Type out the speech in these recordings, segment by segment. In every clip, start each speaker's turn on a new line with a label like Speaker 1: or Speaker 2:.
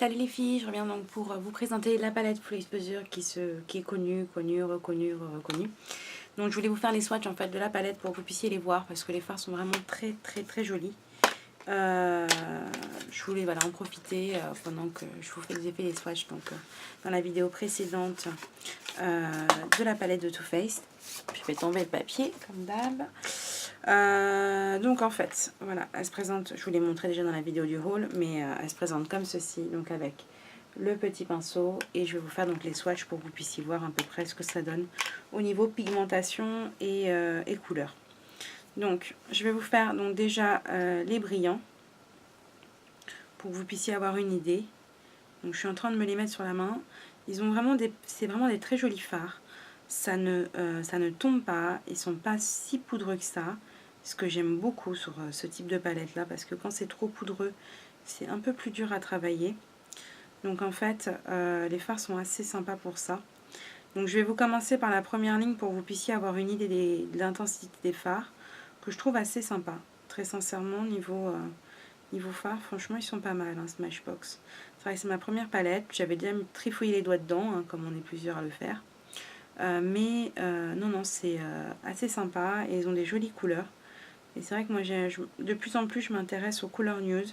Speaker 1: Salut les filles, je reviens donc pour vous présenter la palette Full Exposure qui est connue, reconnue. Donc je voulais vous faire les swatchs en fait de la palette pour que vous puissiez les voir parce que les fards sont vraiment très jolis. Je voulais en profiter pendant que je vous fais les swatchs dans la vidéo précédente de la palette de Too Faced. Je fais tomber le papier comme d'hab. Donc en fait, voilà, elle se présente, je vous l'ai montré déjà dans la vidéo du haul, mais elle se présente comme ceci, donc avec le petit pinceau, et je vais vous faire donc les swatchs pour que vous puissiez voir à peu près ce que ça donne au niveau pigmentation et couleur. Donc je vais vous faire donc déjà les brillants pour que vous puissiez avoir une idée. Donc je suis en train de me les mettre sur la main. Ils ont vraiment c'est vraiment des très jolis fards. Ça ne tombe pas, ils sont pas si poudreux que ça. Ce que j'aime beaucoup sur ce type de palette là, parce que quand c'est trop poudreux, c'est un peu plus dur à travailler. Donc en fait, les fards sont assez sympas pour ça. Donc je vais vous commencer par la première ligne pour que vous puissiez avoir une idée de l'intensité des fards, que je trouve assez sympa. Très sincèrement, niveau fard, franchement ils sont pas mal, hein, Smashbox. C'est vrai que c'est ma première palette, j'avais déjà trifouillé les doigts dedans, hein, comme on est plusieurs à le faire. Non, c'est assez sympa et ils ont des jolies couleurs. Et c'est vrai que moi, de plus en plus, je m'intéresse aux couleurs nude.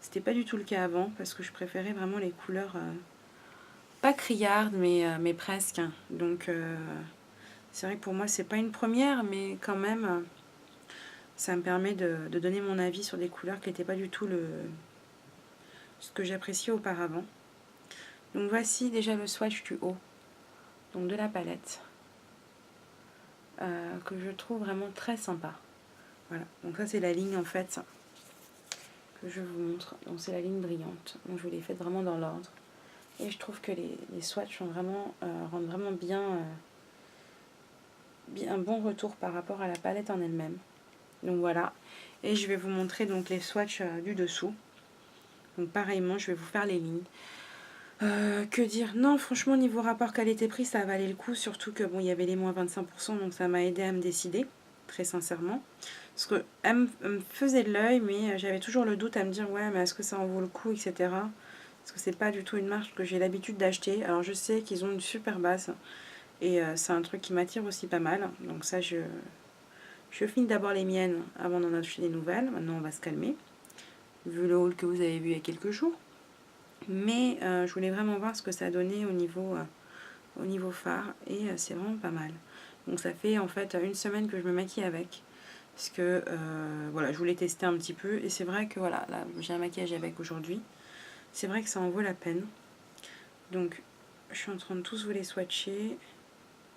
Speaker 1: C'était pas du tout le cas avant parce que je préférais vraiment les couleurs pas criardes, mais presque. Hein. Donc, c'est vrai que pour moi, c'est pas une première, mais quand même, ça me permet de donner mon avis sur des couleurs qui n'étaient pas du tout ce que j'appréciais auparavant. Donc, voici déjà le swatch du haut, donc de la palette, que je trouve vraiment très sympa. Voilà, donc ça c'est la ligne en fait que je vous montre. Donc c'est la ligne brillante. Donc je vous l'ai faite vraiment dans l'ordre. Et je trouve que les swatchs sont vraiment, rendent vraiment bien un bon retour par rapport à la palette en elle-même. Donc voilà. Et je vais vous montrer donc les swatchs du dessous. Donc pareillement, je vais vous faire les lignes. Que dire? Non, franchement, niveau rapport qualité-prix, ça valait le coup. Surtout que bon, il y avait les moins 25%, donc ça m'a aidé à me décider, très sincèrement. Parce que elle me faisait de l'œil, mais j'avais toujours le doute à me dire ouais, mais est-ce que ça en vaut le coup, etc. Parce que c'est pas du tout une marque que j'ai l'habitude d'acheter. Alors je sais qu'ils ont une super base et c'est un truc qui m'attire aussi pas mal. Donc ça, je finis d'abord les miennes avant d'en acheter des nouvelles. Maintenant, on va se calmer, vu le haul que vous avez vu il y a quelques jours. Mais je voulais vraiment voir ce que ça donnait au niveau phare et c'est vraiment pas mal. Donc ça fait en fait une semaine que je me maquille avec. Parce que voilà, je voulais tester un petit peu et c'est vrai que voilà, là j'ai un maquillage avec aujourd'hui. C'est vrai que ça en vaut la peine. Donc je suis en train de tous vous les swatcher.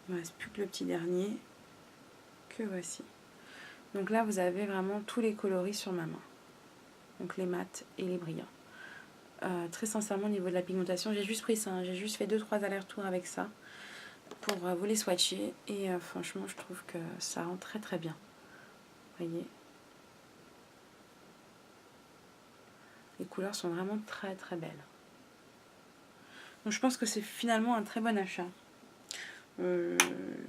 Speaker 1: Il ne me reste plus que le petit dernier que voici. Donc là vous avez vraiment tous les coloris sur ma main. Donc les mats et les brillants. Très sincèrement au niveau de la pigmentation, j'ai juste pris ça, hein, j'ai juste fait 2-3 allers-retours avec ça pour vous les swatcher et franchement je trouve que ça rend très bien. Voyez, les couleurs sont vraiment très belles. Donc je pense que c'est finalement un très bon achat.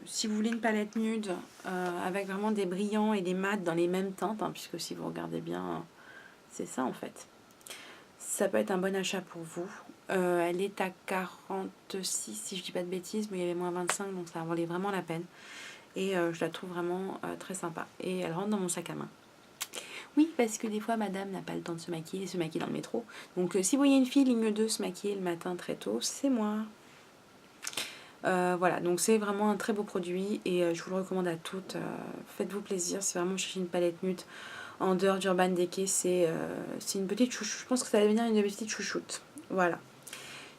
Speaker 1: Si vous voulez une palette nude avec vraiment des brillants et des mats dans les mêmes teintes, hein, puisque si vous regardez bien, c'est ça en fait. Ça peut être un bon achat pour vous. Elle est à 46 si je dis pas de bêtises, mais il y avait moins 25, donc ça valait vraiment la peine. Et je la trouve vraiment très sympa. Et elle rentre dans mon sac à main. Oui, parce que des fois, madame n'a pas le temps de se maquiller dans le métro. Donc si vous voyez une fille, ligne 2, se maquiller le matin très tôt, c'est moi. Voilà, donc c'est vraiment un très beau produit et je vous le recommande à toutes. Faites-vous plaisir, c'est vraiment chercher une palette nude en dehors d'Urban Decay. C'est une petite chouchoute. Je pense que ça va devenir une petite chouchoute. Voilà.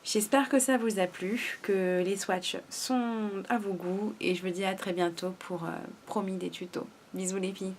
Speaker 1: J'espère que ça vous a plu, que les swatchs sont à vos goûts et je vous dis à très bientôt pour promis des tutos. Bisous les filles.